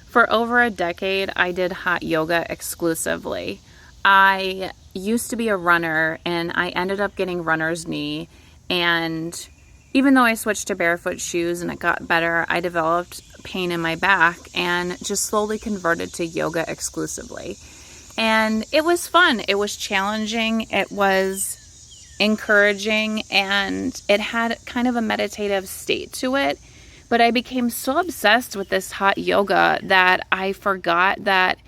For over a decade, I did hot yoga exclusively. I used to be a runner and I ended up getting runner's knee. And even though I switched to barefoot shoes and it got better, I developed pain in my back and just slowly converted to yoga exclusively. And it was fun. It was challenging. It was encouraging, and it had kind of a meditative state to it. But I became so obsessed with this hot yoga that I forgot that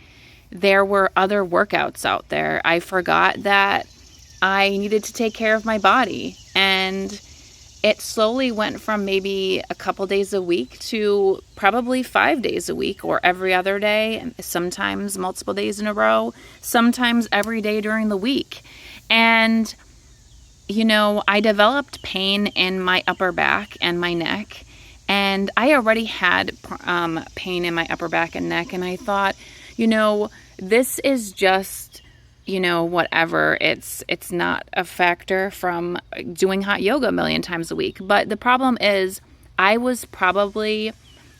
there were other workouts out there. I forgot that I needed to take care of my body. And it slowly went from maybe a couple days a week to probably 5 days a week, or every other day, sometimes multiple days in a row, sometimes every day during the week. And, you know, I developed pain in my upper back and my neck. And I already had pain in my upper back and neck. And I thought, you know, this is just, you know, whatever. It's not a factor from doing hot yoga a million times a week. But the problem is I was probably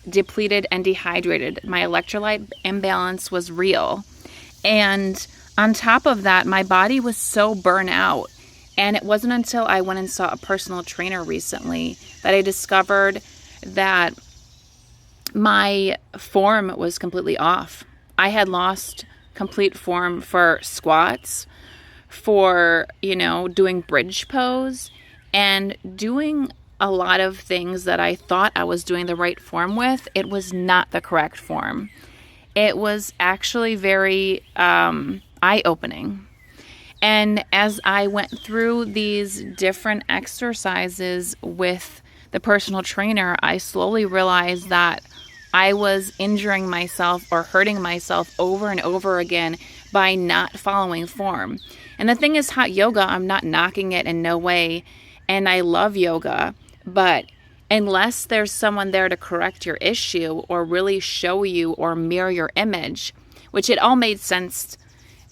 depleted and dehydrated. My electrolyte imbalance was real. And on top of that, my body was so burnt out. And it wasn't until I went and saw a personal trainer recently that I discovered that my form was completely off. I had lost complete form for squats, for, you know, doing bridge pose, and doing a lot of things that I thought I was doing the right form with. It was not the correct form. It was actually very eye-opening. And as I went through these different exercises with the personal trainer, I slowly realized that I was injuring myself or hurting myself over and over again by not following form. And the thing is, hot yoga, I'm not knocking it in no way, and I love yoga, but unless there's someone there to correct your issue or really show you or mirror your image, which it all made sense.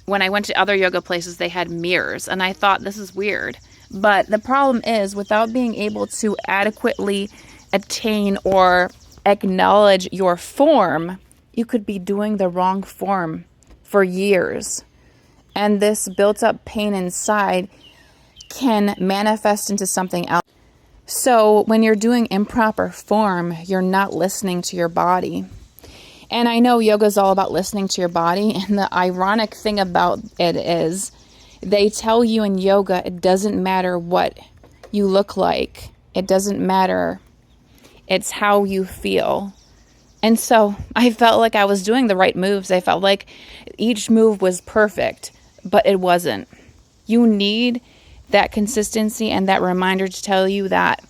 When I went to other yoga places, they had mirrors, and I thought, this is weird. But the problem is, without being able to adequately attain or acknowledge your form, you could be doing the wrong form for years. And this built up pain inside can manifest into something else. So when you're doing improper form, you're not listening to your body. And I know yoga is all about listening to your body. And the ironic thing about it is, they tell you in yoga, it doesn't matter what you look like. It doesn't matter. It's how you feel. And so I felt like I was doing the right moves. I felt like each move was perfect, but it wasn't. You need that consistency and that reminder to tell you that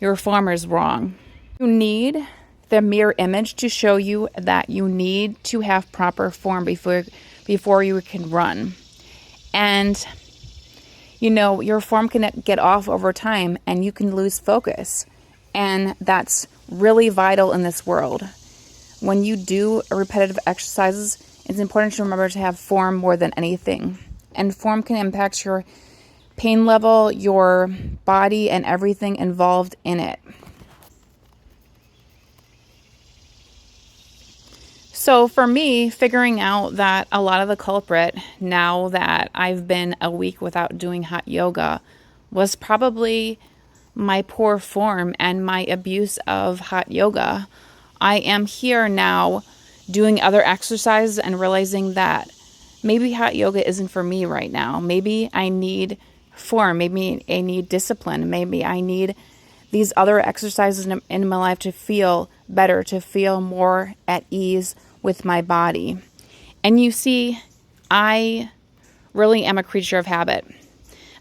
your form is wrong. You need the mirror image to show you that you need to have proper form before you can run. And, you know, your form can get off over time and you can lose focus. And that's really vital in this world. When you do repetitive exercises, it's important to remember to have form more than anything. And form can impact your pain level, your body, and everything involved in it. So for me, figuring out that a lot of the culprit, now that I've been a week without doing hot yoga, was probably my poor form and my abuse of hot yoga. I am here now doing other exercises and realizing that maybe hot yoga isn't for me right now. Maybe I need form. Maybe I need discipline. Maybe I need these other exercises in my life to feel better, to feel more at ease with my body. And you see, I really am a creature of habit.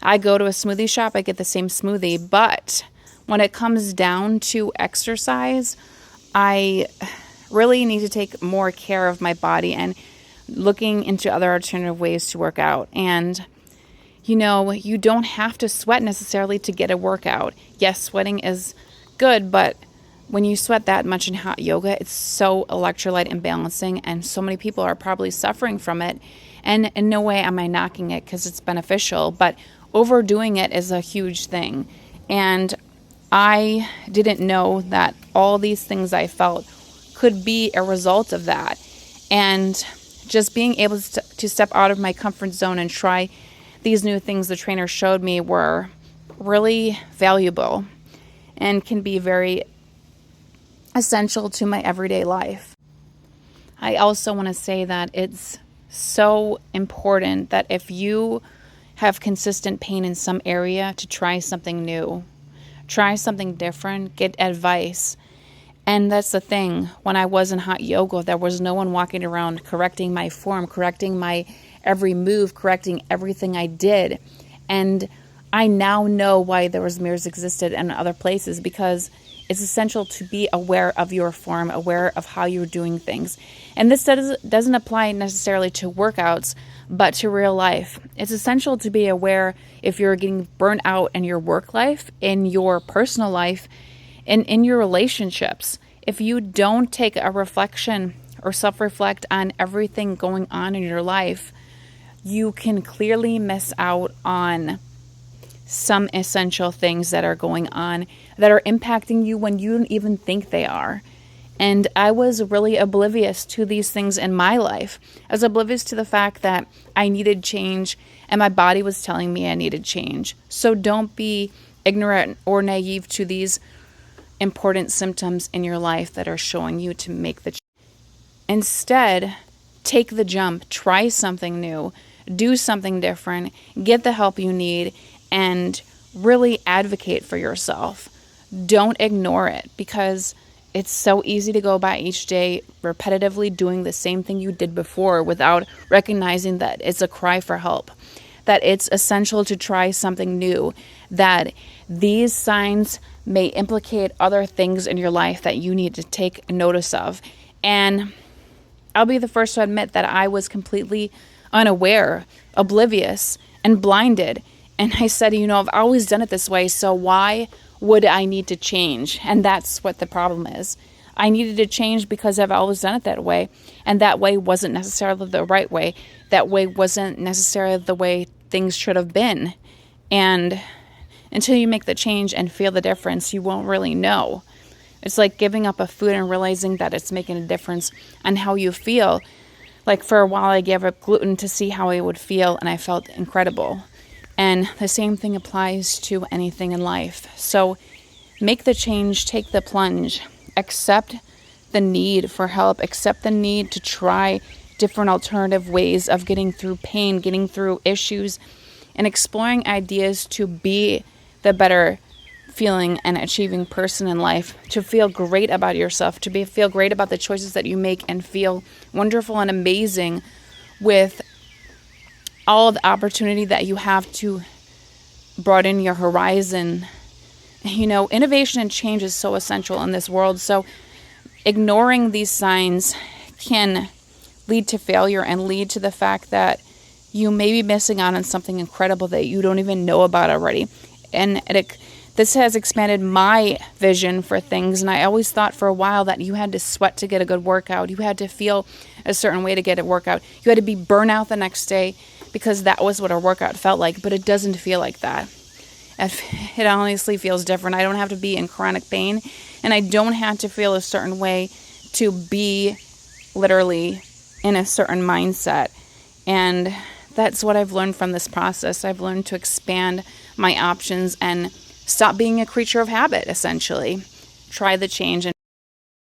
I go to a smoothie shop, I get the same smoothie, but when it comes down to exercise, I really need to take more care of my body and looking into other alternative ways to work out. And, you know, you don't have to sweat necessarily to get a workout. Yes, sweating is good, but when you sweat that much in hot yoga, it's so electrolyte imbalancing, and so many people are probably suffering from it. And in no way am I knocking it because it's beneficial, but overdoing it is a huge thing. And I didn't know that all these things I felt could be a result of that. And just being able to step out of my comfort zone and try these new things the trainer showed me were really valuable and can be very essential to my everyday life. I also want to say that it's so important that if you have consistent pain in some area, to try something new, try something different, get advice. And that's the thing. When I was in hot yoga, there was no one walking around correcting my form, correcting my every move, correcting everything I did. And I now know why those mirrors existed in other places, because it's essential to be aware of your form, aware of how you're doing things. And this doesn't apply necessarily to workouts, but to real life. It's essential to be aware if you're getting burnt out in your work life, in your personal life, and in your relationships. If you don't take a reflection or self-reflect on everything going on in your life, you can clearly miss out on some essential things that are going on that are impacting you when you don't even think they are. And I was really oblivious to these things in my life. I was oblivious to the fact that I needed change and my body was telling me I needed change. So don't be ignorant or naive to these important symptoms in your life that are showing you to make the change. Instead, take the jump, try something new, do something different, get the help you need, and really advocate for yourself. Don't ignore it, because it's so easy to go by each day repetitively doing the same thing you did before without recognizing that it's a cry for help, that it's essential to try something new, that these signs may implicate other things in your life that you need to take notice of. And I'll be the first to admit that I was completely unaware, oblivious, and blinded. And I said, I've always done it this way, so why would I need to change? And that's what the problem is. I needed to change because I've always done it that way. And that way wasn't necessarily the right way. That way wasn't necessarily the way things should have been. And until you make the change and feel the difference, you won't really know. It's like giving up a food and realizing that it's making a difference on how you feel. Like for a while, I gave up gluten to see how I would feel, and I felt incredible. And the same thing applies to anything in life. So make the change, take the plunge, accept the need for help, accept the need to try different alternative ways of getting through pain, getting through issues, and exploring ideas to be the better feeling and achieving person in life, to feel great about yourself, to feel great about the choices that you make, and feel wonderful and amazing with all of the opportunity that you have to broaden your horizon. Innovation and change is so essential in this world. So ignoring these signs can lead to failure and lead to the fact that you may be missing out on something incredible that you don't even know about already. And this has expanded my vision for things. And I always thought for a while that you had to sweat to get a good workout. You had to feel a certain way to get a workout. You had to be burnt out the next day, because that was what a workout felt like. But it doesn't feel like that. It honestly feels different. I don't have to be in chronic pain, and I don't have to feel a certain way to be literally in a certain mindset. And that's what I've learned from this process. I've learned to expand my options and stop being a creature of habit, essentially. Try the change and